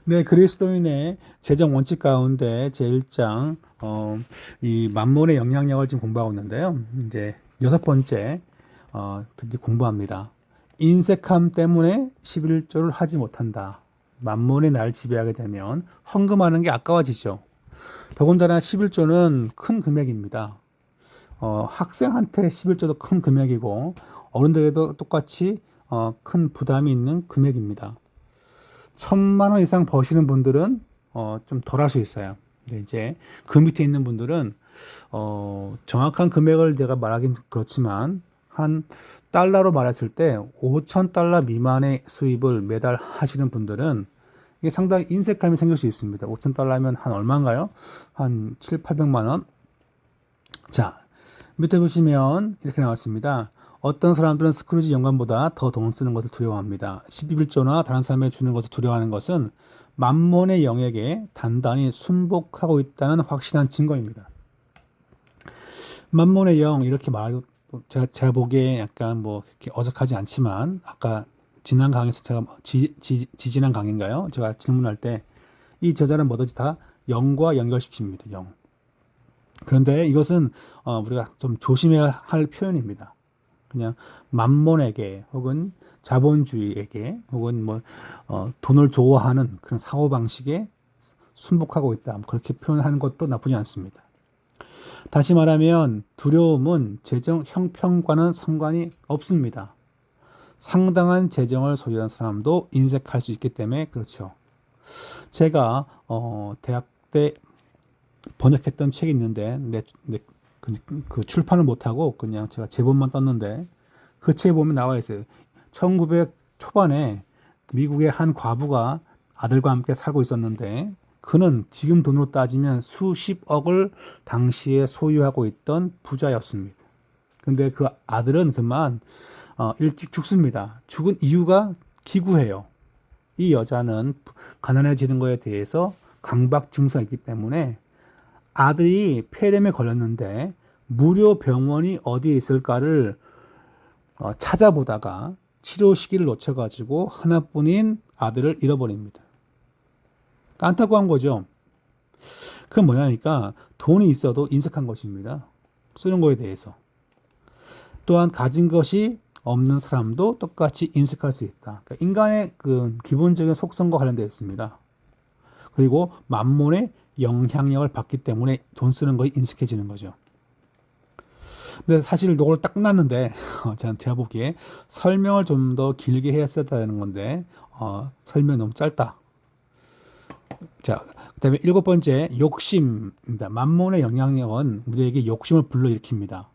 네, 그리스도인의 재정 원칙 가운데 제1장 이 만몬의 영향력을 지금 공부하고 있는데요. 이제 여섯 번째 드디어 공부합니다. 인색함 때문에 11조를 하지 못한다. 만몬이 날 지배하게 되면 헌금하는 게 아까워지죠. 더군다나 11조는 큰 금액입니다. 학생한테 11조도 큰 금액이고 어른들에게도 똑같이 큰 부담이 있는 금액입니다. 1,000만 원 이상 버시는 분들은 좀 덜 할 수 있어요. 근데 이제 그 밑에 있는 분들은 정확한 금액을 내가 말하긴 그렇지만 한 달러로 말했을 때 5,000달러 미만의 수입을 매달 하시는 분들은 이게 상당히 인색함이 생길 수 있습니다. 5,000달러면 한 얼마인가요? 한 7, 800만 원? 자, 밑에 보시면 이렇게 나왔습니다. 어떤 사람들은 스크루지 영감보다 더 돈 쓰는 것을 두려워합니다. 12빌조나 다른 사람에게 주는 것을 두려워하는 것은 만몬의 영에게 단단히 순복하고 있다는 확실한 증거입니다. 만몬의 영 이렇게 말해도 제가 보기에 약간 뭐 이렇게 어색하지 않지만 아까 지난 강의에서 제가 지난 강의인가요? 제가 질문할 때 이 저자는 뭐든지 다 영과 연결시킵니다. 영. 그런데 이것은 우리가 좀 조심해야 할 표현입니다. 그냥 만몬에게 혹은 자본주의에게 혹은 뭐 돈을 좋아하는 그런 사고 방식에 순복하고 있다. 뭐 그렇게 표현하는 것도 나쁘지 않습니다. 다시 말하면 두려움은 재정 형편과는 상관이 없습니다. 상당한 재정을 소유한 사람도 인색할 수 있기 때문에 그렇죠. 제가 대학 때 번역했던 책이 있는데 그 출판을 못하고 그냥 제가 제본만 떴는데 그 책에 보면 나와 있어요. 1900 초반에 미국의 한 과부가 아들과 함께 살고 있었는데 그는 지금 돈으로 따지면 수십억을 당시에 소유하고 있던 부자였습니다. 근데 그 아들은 그만 일찍 죽습니다. 죽은 이유가 기구해요. 이 여자는 가난해지는 것에 대해서 강박 증세가 있기 때문에 아들이 폐렴에 걸렸는데 무료 병원이 어디에 있을까를 찾아보다가 치료 시기를 놓쳐가지고 하나뿐인 아들을 잃어버립니다. 안타까운 거죠. 그건 뭐냐니까 돈이 있어도 인색한 것입니다. 쓰는 거에 대해서. 또한 가진 것이 없는 사람도 똑같이 인색할 수 있다. 그러니까 인간의 그 기본적인 속성과 관련되어 있습니다. 그리고 만몬의 영향력을 받기 때문에 돈 쓰는 것이 인색해지는 거죠. 근데 사실 이걸 딱 끝났는데 제가 보기에 설명을 좀 더 길게 했었다는 건데 설명이 너무 짧다. 자, 그다음에 일곱 번째 욕심입니다. 만몬의 영향력은 우리에게 욕심을 불러일으킵니다.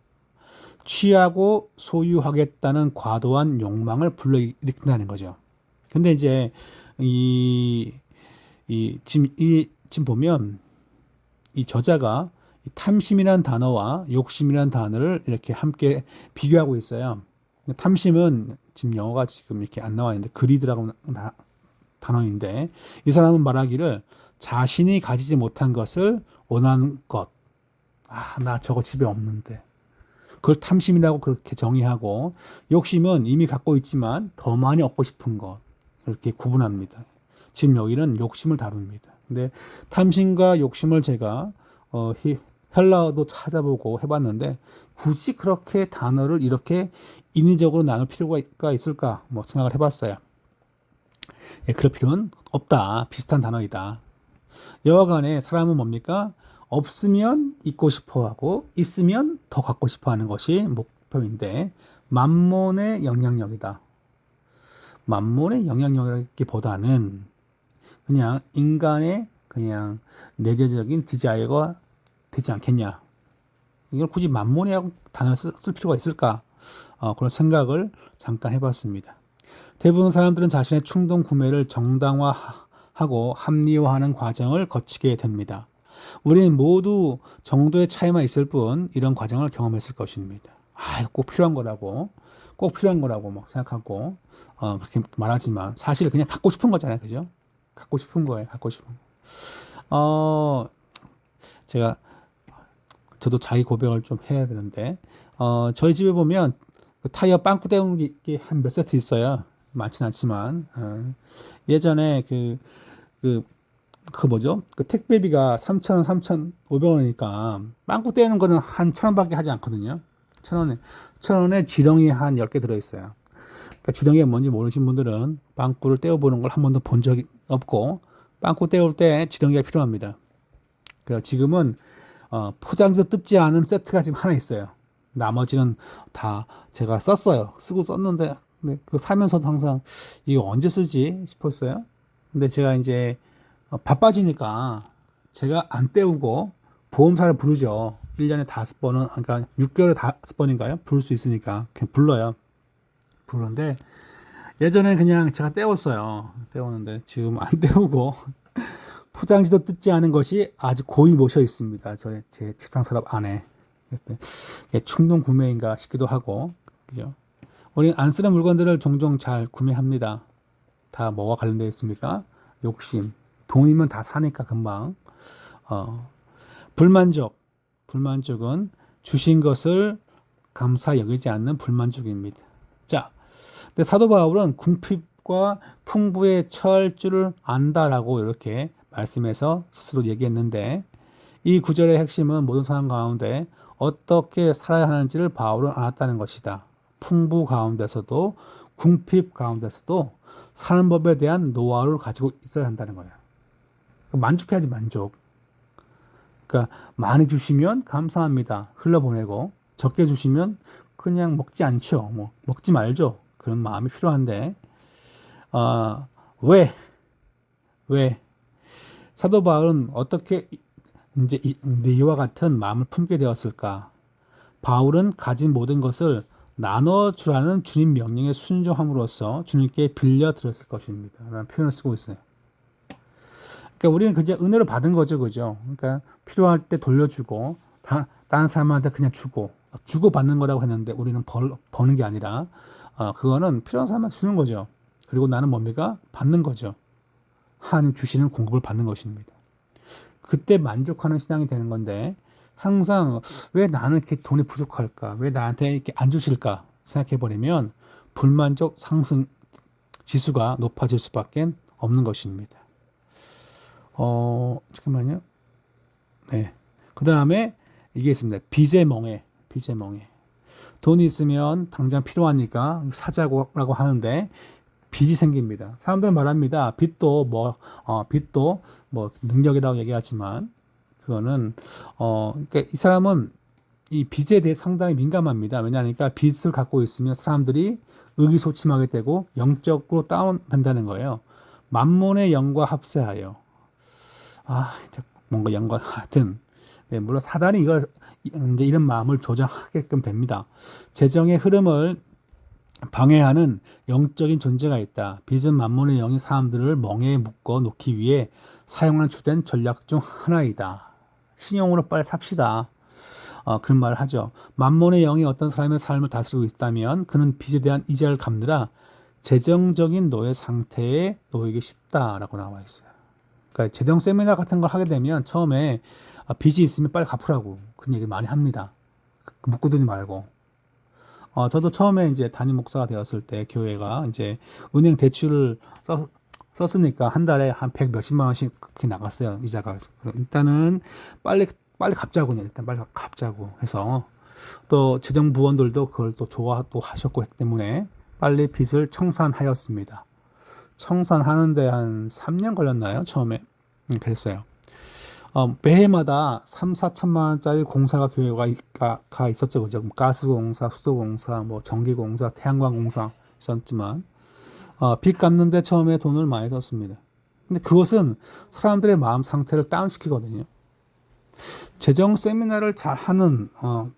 취하고 소유하겠다는 과도한 욕망을 불러일으킨다는 거죠. 근데 이제 지금 보면 이 저자가 탐심이란 단어와 욕심이란 단어를 이렇게 함께 비교하고 있어요. 탐심은 지금 영어가 지금 이렇게 안 나와 있는데 그리드라고 단어인데 이 사람은 말하기를 자신이 가지지 못한 것을 원하는 것. 아, 나 저거 집에 없는데. 그걸 탐심이라고 그렇게 정의하고 욕심은 이미 갖고 있지만 더 많이 얻고 싶은 것. 이렇게 구분합니다. 지금 여기는 욕심을 다룹니다. 근데 탐심과 욕심을 제가 헬라어도 찾아보고 해봤는데 굳이 그렇게 단어를 이렇게 인위적으로 나눌 필요가 있을까 뭐 생각을 해봤어요. 예, 그럴 필요는 없다. 비슷한 단어이다. 여하간에 사람은 뭡니까? 없으면 있고 싶어 하고 있으면 더 갖고 싶어 하는 것이 목표인데 만몬의 영향력이다. 만몬의 영향력이기보다는 그냥 인간의 그냥 내재적인 디자이어가 되지 않겠냐. 이걸 굳이 만몬이라고 단어를 쓸 필요가 있을까? 그런 생각을 잠깐 해봤습니다. 대부분 사람들은 자신의 충동 구매를 정당화하고 합리화하는 과정을 거치게 됩니다. 우리는 모두 정도의 차이만 있을 뿐 이런 과정을 경험했을 것입니다. 아, 꼭 필요한 거라고, 꼭 필요한 거라고 막 생각하고 그렇게 말하지만 사실 그냥 갖고 싶은 거잖아요, 그죠? 갖고 싶은 거예요, 갖고 싶은 거. 어, 제가 저도 자기 고백을 좀 해야 되는데, 저희 집에 보면 그 타이어 빵꾸 때우는 게 한 몇 세트 있어요. 많진 않지만, 예전에 그 그, 그 뭐죠? 그 택배비가 3,000원, 3,500원이니까 빵꾸 떼는 거는 한 1,000원밖에 하지 않거든요. 1,000원에 1,000원에 지렁이 한 10개 들어있어요. 그러니까 지렁이가 뭔지 모르신 분들은 빵꾸를 떼어보는 걸 한 번도 본 적이 없고 빵꾸 떼올 때 지렁이가 필요합니다. 그래서 지금은 포장지도 뜯지 않은 세트가 지금 하나 있어요. 나머지는 다 제가 썼어요. 쓰고 썼는데 근데 그 사면서도 항상 이거 언제 쓰지 싶었어요. 근데 제가 이제 바빠지니까 제가 안 때우고 보험사를 부르죠. 1년에 5번은, 그러니까 6개월에 5번인가요? 부를 수 있으니까 그냥 불러요. 부르는데 예전에 그냥 제가 때웠어요. 때웠는데 지금 안 때우고 포장지도 뜯지 않은 것이 아주 고이 모셔 있습니다. 제 책상 서랍 안에. 충동 구매인가 싶기도 하고, 그죠? 우리는 안 쓰는 물건들을 종종 잘 구매합니다. 다 뭐와 관련되어 있습니까? 욕심. 돈이면 다 사니까 금방. 불만족. 불만족은 주신 것을 감사 여기지 않는 불만족입니다. 자, 근데 사도 바울은 궁핍과 풍부의 처할 줄을 안다라고 이렇게 말씀해서 스스로 얘기했는데 이 구절의 핵심은 모든 상황 가운데 어떻게 살아야 하는지를 바울은 알았다는 것이다. 풍부 가운데서도 궁핍 가운데서도 사는 법에 대한 노하우를 가지고 있어야 한다는 거예요. 만족해야지 만족. 그러니까 많이 주시면 감사합니다. 흘려보내고 적게 주시면 그냥 먹지 않죠. 뭐 먹지 말죠. 그런 마음이 필요한데 왜? 왜? 사도 바울은 어떻게 이제 이와 같은 마음을 품게 되었을까? 바울은 가진 모든 것을 나눠주라는 주님 명령에 순종함으로써 주님께 빌려 드렸을 것입니다. 라는 표현을 쓰고 있어요. 그러니까 우리는 그냥 은혜를 받은 거죠, 그죠? 그러니까 필요할 때 돌려주고, 다른 사람한테 그냥 주고 받는 거라고 했는데 우리는 버는 게 아니라, 그거는 필요한 사람한테 주는 거죠. 그리고 나는 뭡니까? 받는 거죠. 하나님 주시는 공급을 받는 것입니다. 그때 만족하는 신앙이 되는 건데, 항상 왜 나는 이렇게 돈이 부족할까? 왜 나한테 이렇게 안 주실까? 생각해 버리면 불만족 상승 지수가 높아질 수밖에 없는 것입니다. 잠깐만요. 네. 그 다음에 이게 있습니다. 빚의 멍해. 빚의 멍해. 돈이 있으면 당장 필요하니까 사자고 하는데 빚이 생깁니다. 사람들은 말합니다. 빚도 뭐 능력이라고 얘기하지만 그거는 그러니까 이 사람은 이 빚에 대해 상당히 민감합니다. 왜냐하니까 빚을 갖고 있으면 사람들이 의기소침하게 되고 영적으로 다운된다는 거예요. 만몬의 영과 합세하여. 뭔가 영과 하여튼 네, 물론 사단이 이제 이런 마음을 조장하게끔 됩니다. 재정의 흐름을 방해하는 영적인 존재가 있다. 빚은 만몬의 영이 사람들을 멍에에 묶어 놓기 위해 사용하는 주된 전략 중 하나이다. 신용으로 빨리 삽시다. 그런 말을 하죠. 만몬의 영이 어떤 사람의 삶을 다스리고 있다면 그는 빚에 대한 이자를 갚느라 재정적인 노예 상태에 놓이기 쉽다라고 나와 있어요. 그러니까 재정 세미나 같은 걸 하게 되면 처음에 빚이 있으면 빨리 갚으라고 그런 얘기 많이 합니다. 묶어두지 말고. 저도 처음에 이제 담임 목사가 되었을 때 교회가 이제 은행 대출을 썼으니까 한 달에 한 100 몇십만 원씩 그렇게 나갔어요. 이자가. 그래서 일단은 빨리 갚자고 일단 빨리 갚자고 해서 또 재정부원들도 그걸 또 좋아 또 하셨고 했기 때문에 빨리 빚을 청산하였습니다. 청산하는데 한 3년 걸렸나요? 처음에. 그랬어요. 매해마다 3, 4천만 원짜리 공사가 교회가 있었죠. 그죠? 가스공사, 수도공사, 뭐 전기공사, 태양광공사 있었지만 빚 갚는데 처음에 돈을 많이 썼습니다. 근데 그것은 사람들의 마음 상태를 다운시키거든요. 재정 세미나를 잘 하는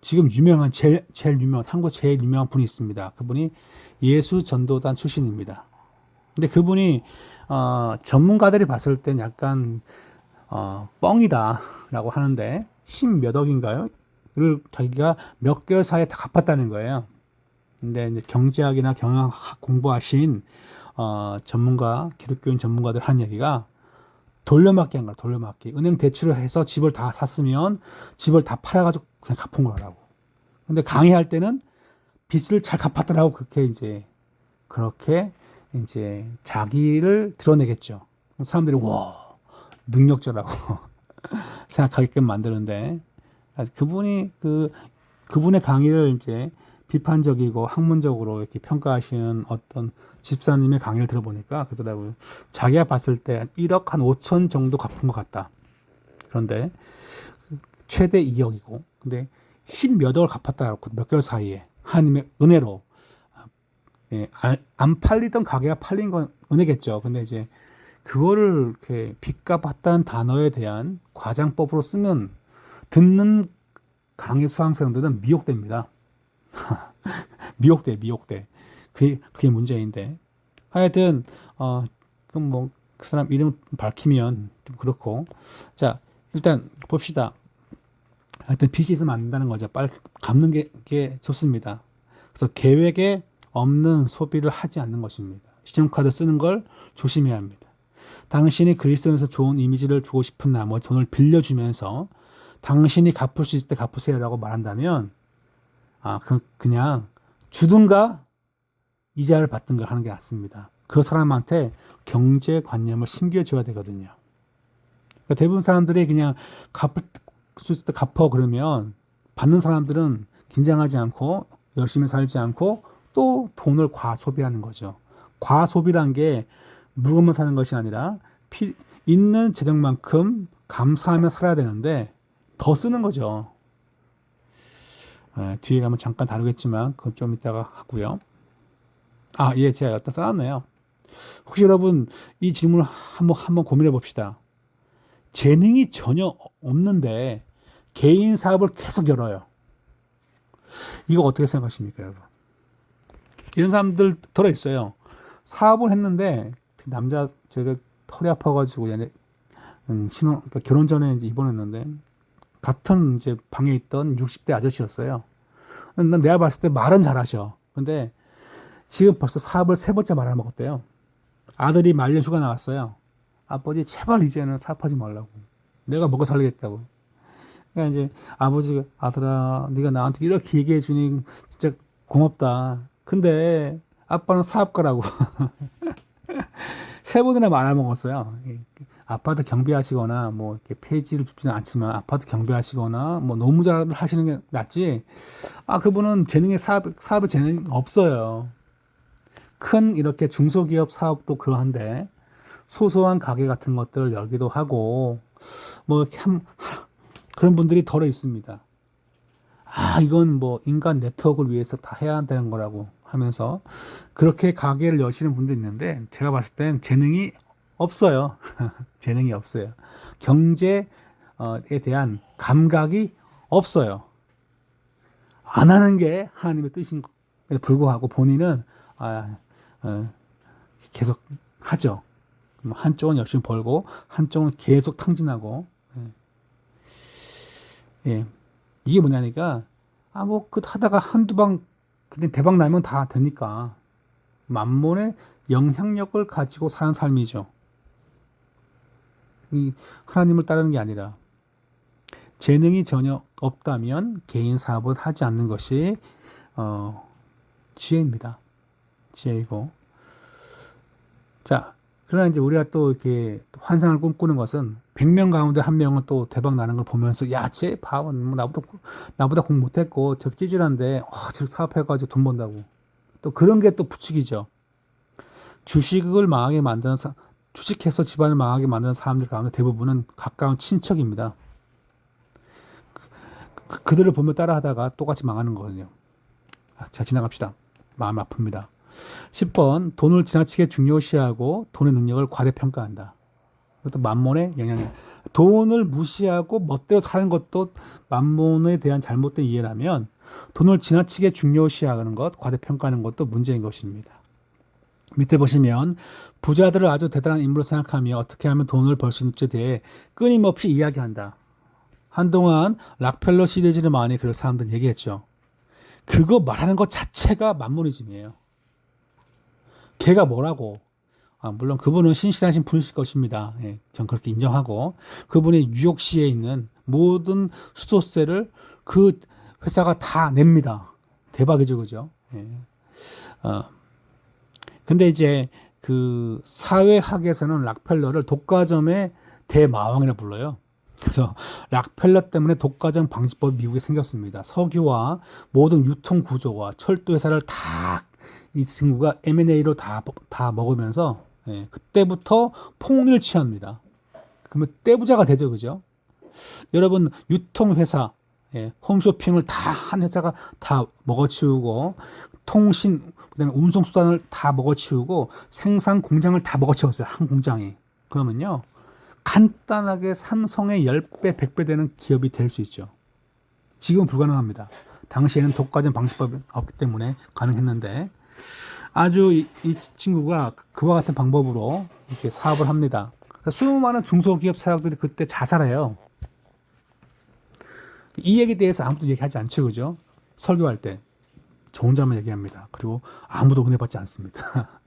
지금 유명한 제일 유명한 한국 제일 유명한 분이 있습니다. 그분이 예수 전도단 출신입니다. 근데 그분이 전문가들이 봤을 땐 약간 뻥이다라고 하는데 10몇 억인가요? 를 자기가 몇 개월 사이에 다 갚았다는 거예요. 근데 이제 경제학이나 경영학 공부하신 기독교인 전문가들 한 얘기가 돌려막기 한 거야, 돌려막기. 은행 대출을 해서 집을 다 샀으면 집을 다 팔아가지고 그냥 갚은 거라고. 근데 강의할 때는 빚을 잘 갚았더라고. 그렇게 이제 자기를 드러내겠죠. 사람들이 와, 능력자라고 생각하게끔 만드는데, 그분이 그분의 강의를 이제 비판적이고 학문적으로 이렇게 평가하시는 어떤 집사님의 강의를 들어보니까 그러더라고요. 자기가 봤을 때 1억 한 5천 정도 갚은 것 같다. 그런데 최대 2억이고, 근데 10몇 억을 갚았다고 몇 개월 사이에 하나님의 은혜로. 예, 안 팔리던 가게가 팔린 건 은혜겠죠. 근데 이제 그거를 이렇게 빚값았다는 단어에 대한 과장법으로 쓰면 듣는 강의 수강생들은 미혹됩니다. 미혹돼. 그게 문제인데. 하여튼, 그럼 뭐, 그 사람 이름 밝히면 좀 그렇고. 자, 일단 봅시다. 하여튼 빚이 있으면 안 된다는 거죠. 빨리 갚는 게 좋습니다. 그래서 계획에 없는 소비를 하지 않는 것입니다. 신용카드 쓰는 걸 조심해야 합니다. 당신이 그리스도에서 좋은 이미지를 주고 싶은 나머지 돈을 빌려주면서 당신이 갚을 수 있을 때 갚으세요라고 말한다면, 그냥 주든가 이자를 받든가 하는 게 낫습니다. 그 사람한테 경제관념을 심겨줘야 되거든요. 그러니까 대부분 사람들이 그냥 갚을 수 있을 때 갚어 그러면 받는 사람들은 긴장하지 않고 열심히 살지 않고 또 돈을 과소비하는 거죠. 과소비란 게 물건만 사는 것이 아니라 있는 재정만큼 감사하며 살아야 되는데 더 쓰는 거죠. 뒤에 가면 잠깐 다루겠지만 그건 좀 이따가 하고요. 예, 제가 갖다 써놨네요. 혹시 여러분 이 질문을 한번 고민해 봅시다. 재능이 전혀 없는데 개인 사업을 계속 열어요. 이거 어떻게 생각하십니까, 여러분? 이런 사람들 들어 있어요. 사업을 했는데 남자 제가 털이 아파가지고 얘네 그러니까 결혼 전에 이제 입원했는데 같은 이제 방에 있던 60대 아저씨였어요. 내가 봤을 때 말은 잘하셔. 근데 지금 벌써 사업을 3번째 말아먹었대요. 아들이 말년 휴가 나왔어요. 아버지 제발 이제는 사업하지 말라고. 내가 먹고 살리겠다고. 그러니까 이제 아버지가 아들아 네가 나한테 이렇게 얘기해 주니 진짜 고맙다. 근데 아빠는 사업가라고. 3번이나 말아먹었어요. 아파트 경비하시거나 뭐 이렇게 폐지를 줍지는 않지만 아파트 경비하시거나 뭐 노무자를 하시는 게 낫지. 그분은 사업에 재능이 없어요. 큰 이렇게 중소기업 사업도 그러한데 소소한 가게 같은 것들을 열기도 하고 뭐 이렇게 그런 분들이 덜어 있습니다. 이건 뭐 인간 네트워크를 위해서 다 해야 한다는 거라고 하면서 그렇게 가게를 여시는 분도 있는데 제가 봤을 땐 재능이 없어요. 재능이 없어요. 경제에 대한 감각이 없어요. 안 하는 게 하나님의 뜻임에도 불구하고 본인은 계속 하죠. 한쪽은 열심히 벌고 한쪽은 계속 탕진하고. 예. 이게 뭐냐니까 그 하다가 한두 방 그냥 대박 나면 다 되니까 만몬의 영향력을 가지고 사는 삶이죠. 하나님을 따르는 게 아니라 재능이 전혀 없다면 개인 사업을 하지 않는 것이 지혜입니다. 지혜이고. 자, 그러나 이제 우리가 또 이렇게 환상을 꿈꾸는 것은 100명 가운데 한 명은 또 대박 나는 걸 보면서 야, 쟤 바보는 뭐 나보다 공 못했고 저기 찌질한데 저렇게 사업해가지고 돈 번다고. 또 그런 게 또 부추기죠. 주식을 망하게 만드는 주식해서 집안을 망하게 만드는 사람들 가운데 대부분은 가까운 친척입니다. 그들을 보며 따라하다가 똑같이 망하는 거거든요. 자, 지나갑시다. 마음 아픕니다. 10번, 돈을 지나치게 중요시하고 돈의 능력을 과대평가한다. 이것도 만몬의 영향이에요. 돈을 무시하고 멋대로 사는 것도 만몬에 대한 잘못된 이해라면 돈을 지나치게 중요시하는 것, 과대평가하는 것도 문제인 것입니다. 밑에 보시면 부자들을 아주 대단한 인물로 생각하며 어떻게 하면 돈을 벌 수 있는지에 대해 끊임없이 이야기한다. 한동안 락펠러 시리즈를 많이 그런 사람들은 얘기했죠. 그거 말하는 것 자체가 만모니즘이에요. 걔가 뭐라고? 물론 그분은 신실하신 분이실 것입니다. 예, 전 그렇게 인정하고 그분이 뉴욕시에 있는 모든 수도세를 그 회사가 다 냅니다. 대박이죠, 그죠? 예. 근데 이제 그 사회학에서는 락펠러를 독과점의 대마왕이라 불러요. 그래서 락펠러 때문에 독과점 방지법이 미국에 생겼습니다. 석유와 모든 유통 구조와 철도 회사를 다 이 친구가 M&A로 다 먹으면서 예, 그때부터 폭리를 취합니다. 그러면 떼부자가 되죠, 그죠? 여러분 유통 회사, 예, 홈쇼핑을 다 한 회사가 다 먹어치우고 통신 그다음에 운송 수단을 다 먹어치우고 생산 공장을 다 먹어치웠어요. 한 공장이. 그러면요. 간단하게 삼성의 10배, 100배 되는 기업이 될 수 있죠. 지금은 불가능합니다. 당시에는 독과점 방지법이 없기 때문에 가능했는데 아주 이 친구가 그와 같은 방법으로 이렇게 사업을 합니다. 그러니까 수많은 중소기업 사장들이 그때 자살해요. 이 얘기에 대해서 아무도 얘기하지 않죠, 그죠? 설교할 때. 저 혼자만 얘기합니다. 그리고 아무도 은혜 받지 않습니다.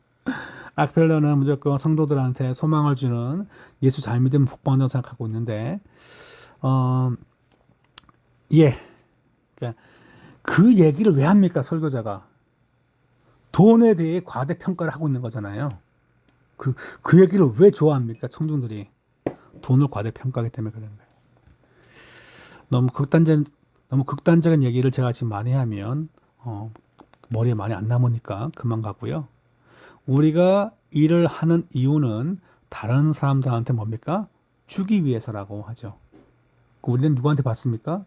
락펠러는 무조건 성도들한테 소망을 주는 예수 잘 믿으면 복 받는다고 생각하고 있는데, 예. 그러니까 그 얘기를 왜 합니까, 설교자가? 돈에 대해 과대평가를 하고 있는 거잖아요. 그 얘기를 왜 좋아합니까, 청중들이? 돈을 과대평가하기 때문에 그런 거예요. 너무 극단적인 얘기를 제가 지금 많이 하면, 머리에 많이 안 남으니까 그만 가고요. 우리가 일을 하는 이유는 다른 사람들한테 뭡니까? 주기 위해서라고 하죠. 우리는 누구한테 받습니까?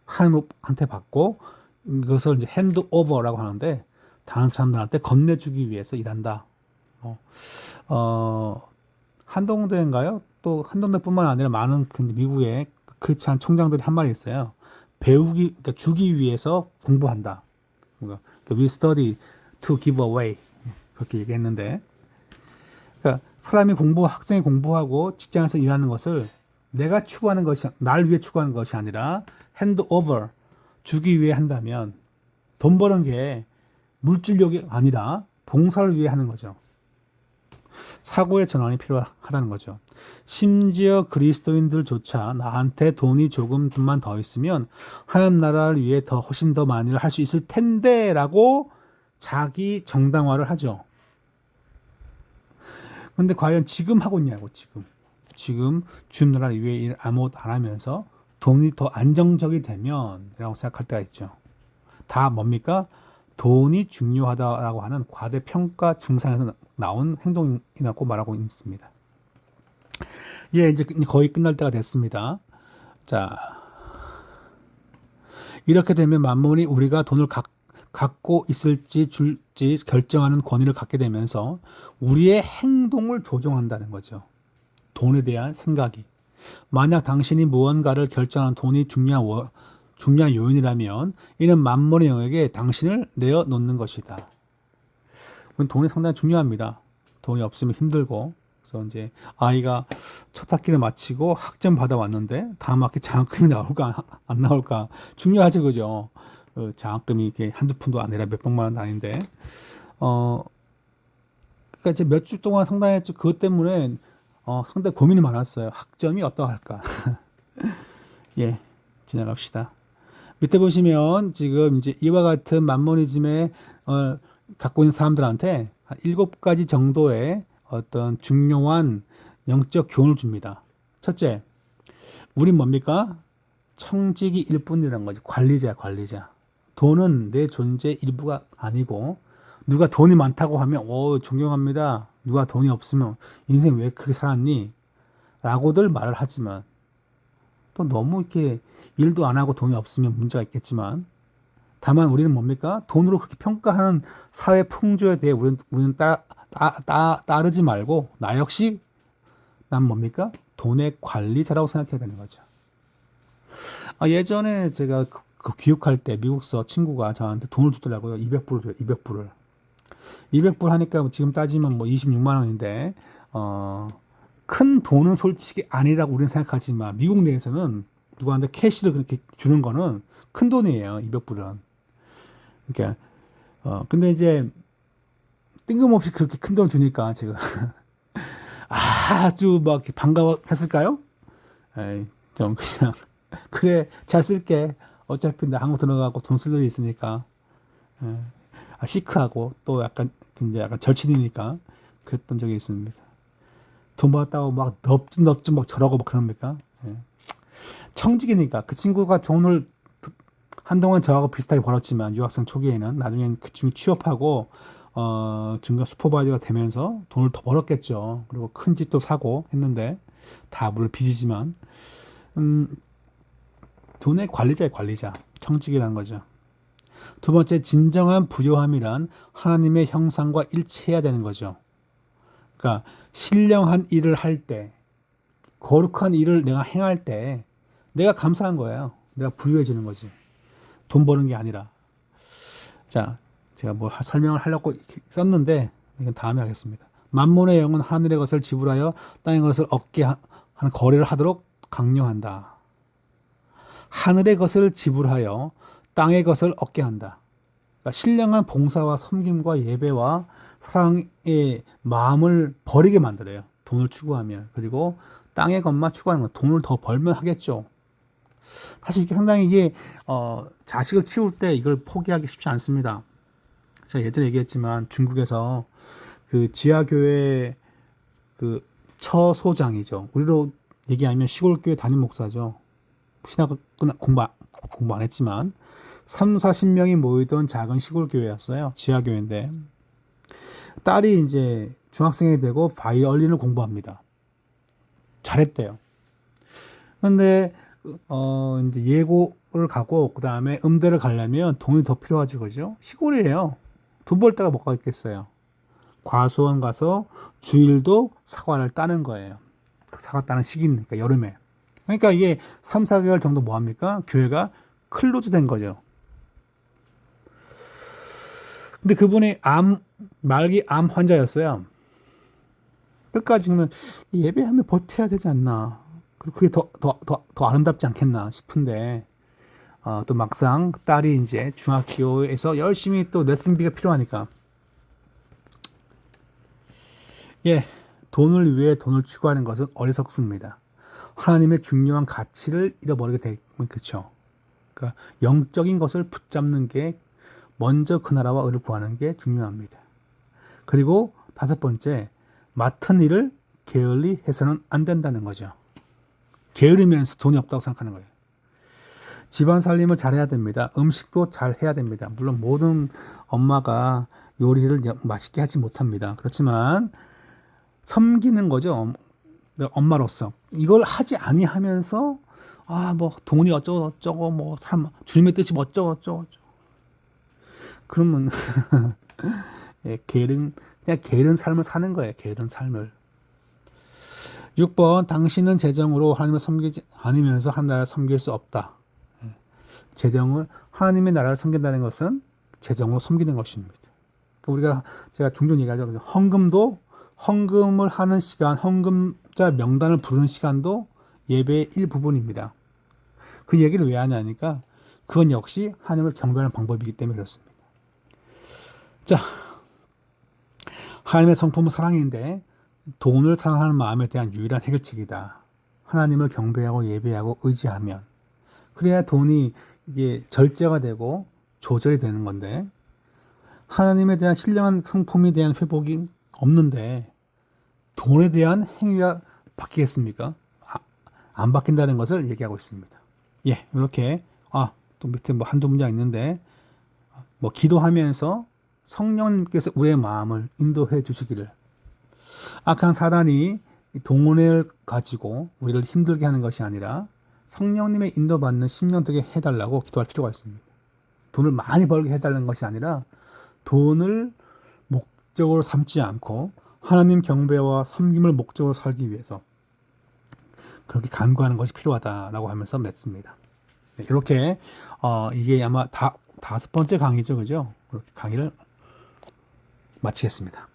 하나님한테 받고 이것을 이제 핸드오버라고 하는데 다른 사람들한테 건네주기 위해서 일한다. 한동대인가요? 또 한동대뿐만 아니라 많은 미국의 크리스찬 총장들이 한 말이 있어요. 그러니까 주기 위해서 공부한다. 그러니까 we study to give away. 그렇게 얘기했는데, 그러니까 학생이 공부하고 직장에서 일하는 것을 내가 추구하는 것이, 날 위해 추구하는 것이 아니라 핸드오버, 주기 위해 한다면 돈 버는 게 물질력이 아니라 봉사를 위해 하는 거죠. 사고의 전환이 필요하다는 거죠. 심지어 그리스도인들조차 나한테 돈이 조금만 더 있으면 하나님 나라를 위해 훨씬 더 많이 할 수 있을 텐데 라고 자기 정당화를 하죠. 근데 과연 지금 하고 있냐고, 지금 주님 나라를 위해 일 아무것도 안 하면서 돈이 더 안정적이 되면 라고 생각할 때가 있죠. 다 뭡니까? 돈이 중요하다라고 하는 과대평가 증상에서 나온 행동이라고 말하고 있습니다. 예, 이제 거의 끝날 때가 됐습니다. 자, 이렇게 되면 만몬이 우리가 돈을 갖고 있을지 줄지 결정하는 권위를 갖게 되면서 우리의 행동을 조종한다는 거죠. 돈에 대한 생각이. 만약 당신이 무언가를 결정하는 돈이 중요한 요인이라면 이는 만몬의 영역에 당신을 내어놓는 것이다. 돈이 상당히 중요합니다. 돈이 없으면 힘들고. 그래서 이제 아이가 첫 학기를 마치고 학점 받아왔는데 다음 학기 장학금이 나올까 안 나올까 중요하죠, 그죠? 장학금이 이게 한두 푼도 아니라 몇백만 원 단위인데, 그러니까 이제 몇 주 동안 상당히 그것 때문에 상당히 고민이 많았어요. 학점이 어떠할까? 예, 지나갑시다. 밑에 보시면 지금 이제 이와 같은 만모니즘에 갖고 있는 사람들한테 한 7가지 정도의 어떤 중요한 영적 교훈을 줍니다. 첫째, 우린 뭡니까? 청지기 일뿐이라는 거죠. 관리자. 돈은 내 존재의 일부가 아니고 누가 돈이 많다고 하면 존경합니다. 누가 돈이 없으면 인생 왜 그렇게 살았니? 라고들 말을 하지만 또 너무 이렇게 일도 안 하고 돈이 없으면 문제가 있겠지만 다만 우리는 뭡니까? 돈으로 그렇게 평가하는 사회 풍조에 대해 우리는 따르지 말고 나 역시 난 뭡니까? 돈의 관리자라고 생각해야 되는 거죠. 예전에 제가 그 교육할 때 미국서 친구가 저한테 돈을 주더라고요. 200불을 줘요. 200불을. 200불 하니까 지금 따지면 뭐 26만 원인데 큰 돈은 솔직히 아니라고 우리는 생각하지만 미국 내에서는 누구한테 캐시를 그렇게 주는 거는 큰 돈이에요. 200불은. 그러니까 근데 이제 뜬금없이 그렇게 큰 돈을 주니까 제가 아주 막 반가워했을까요? 에이, 좀 그냥 그래 잘 쓸게. 어차피 나 한국 들어가고 돈 쓸 일이 있으니까 시크하고 또 약간 절친이니까 그랬던 적이 있습니다. 돈 받았다고 막 넙죽넙죽 막 저러고 막 그럽니까? 예. 청직이니까 그 친구가 돈을 한동안 저하고 비슷하게 벌었지만 유학생 초기에는 나중엔 그 친구 취업하고 중간 슈퍼바이저가 되면서 돈을 더 벌었겠죠. 그리고 큰 집도 사고 했는데 다 물론 빚이지만 음, 돈의 관리자의 관리자 청직이라는 거죠. 두 번째 진정한 부요함이란 하나님의 형상과 일치해야 되는 거죠. 그러니까 신령한 일을 할 때, 거룩한 일을 내가 행할 때 내가 감사한 거예요. 내가 부유해지는 거지. 돈 버는 게 아니라. 자, 제가 뭐 설명을 하려고 썼는데 이건 다음에 하겠습니다. 만몬의 영은 하늘의 것을 지불하여 땅의 것을 얻게 하는 거래를 하도록 강령한다. 하늘의 것을 지불하여 땅의 것을 얻게 한다. 그러니까 신령한 봉사와 섬김과 예배와 사랑의 마음을 버리게 만들어요. 돈을 추구하면. 그리고 땅의 것만 추구하는 거. 돈을 더 벌면 하겠죠. 사실 이게 상당히 이게 자식을 키울 때 이걸 포기하기 쉽지 않습니다. 제가 예전에 얘기했지만 중국에서 그 지하교회 그 처소장이죠. 우리로 얘기하면 시골교회 담임 목사죠. 신학 공부 안 했지만 3, 40명이 모이던 작은 시골교회였어요. 지하교회인데 딸이 이제 중학생이 되고 바이올린을 공부합니다. 잘했대요. 근데 이제 예고를 가고 그 다음에 음대를 가려면 돈이 더 필요하지 그죠? 시골이에요. 돈 벌 데가 뭐가 있겠어요. 과수원 가서 주일도 사과를 따는 거예요. 사과 따는 시기니까 여름에. 그러니까 이게 3, 4개월 정도 뭐 합니까? 교회가 클로즈 된 거죠. 근데 그분이 말기 암 환자였어요. 끝까지는 예배하면 버텨야 되지 않나. 그리고 그게 더 아름답지 않겠나 싶은데, 또 막상 딸이 이제 중학교에서 열심히 또 레슨비가 필요하니까, 예, 돈을 위해 돈을 추구하는 것은 어리석습니다. 하나님의 중요한 가치를 잃어버리게 되면 그렇죠. 그러니까 영적인 것을 붙잡는 게 먼저 그 나라와 의를 구하는 게 중요합니다. 그리고 다섯 번째, 맡은 일을 게을리 해서는 안 된다는 거죠. 게으르면서 돈이 없다고 생각하는 거예요. 집안 살림을 잘해야 됩니다. 음식도 잘 해야 됩니다. 물론 모든 엄마가 요리를 맛있게 하지 못합니다. 그렇지만 섬기는 거죠. 엄마로서 이걸 하지 아니하면서 뭐 돈이 어쩌고 저쩌고 뭐 사람 주님의 뜻이 뭐 어쩌고 저쩌고 그러면 예, 그냥 게으른 삶을 사는 거예요. 게으른 삶을. 6번 당신은 재정으로 하나님을 섬기지 않으면서 하나님을 섬길 수 없다. 재정을 하나님의 나라를 섬긴다는 것은 재정으로 섬기는 것입니다. 우리가 제가 종종 얘기하죠. 헌금을 하는 시간, 헌금자 명단을 부르는 시간도 예배의 일부분입니다. 그 얘기를 왜 하냐니까 그건 역시 하나님을 경배하는 방법이기 때문에 그렇습니다. 자, 하나님의 성품은 사랑인데 돈을 사랑하는 마음에 대한 유일한 해결책이다. 하나님을 경배하고 예배하고 의지하면 그래야 돈이 이게 절제가 되고 조절이 되는 건데 하나님에 대한 신령한 성품에 대한 회복이 없는데 돈에 대한 행위가 바뀌겠습니까? 안 바뀐다는 것을 얘기하고 있습니다. 예, 이렇게 또 밑에 뭐 한두 문장 있는데 뭐 기도하면서 성령님께서 우리의 마음을 인도해 주시기를 악한 사단이 동원을 가지고 우리를 힘들게 하는 것이 아니라 성령님의 인도받는 심령 되게 해달라고 기도할 필요가 있습니다. 돈을 많이 벌게 해달라는 것이 아니라 돈을 목적으로 삼지 않고 하나님 경배와 섬김을 목적으로 살기 위해서 그렇게 간구하는 것이 필요하다라고 하면서 맺습니다. 네, 이렇게 이게 아마 다섯 번째 강의죠, 그죠? 그렇게 강의를 마치겠습니다.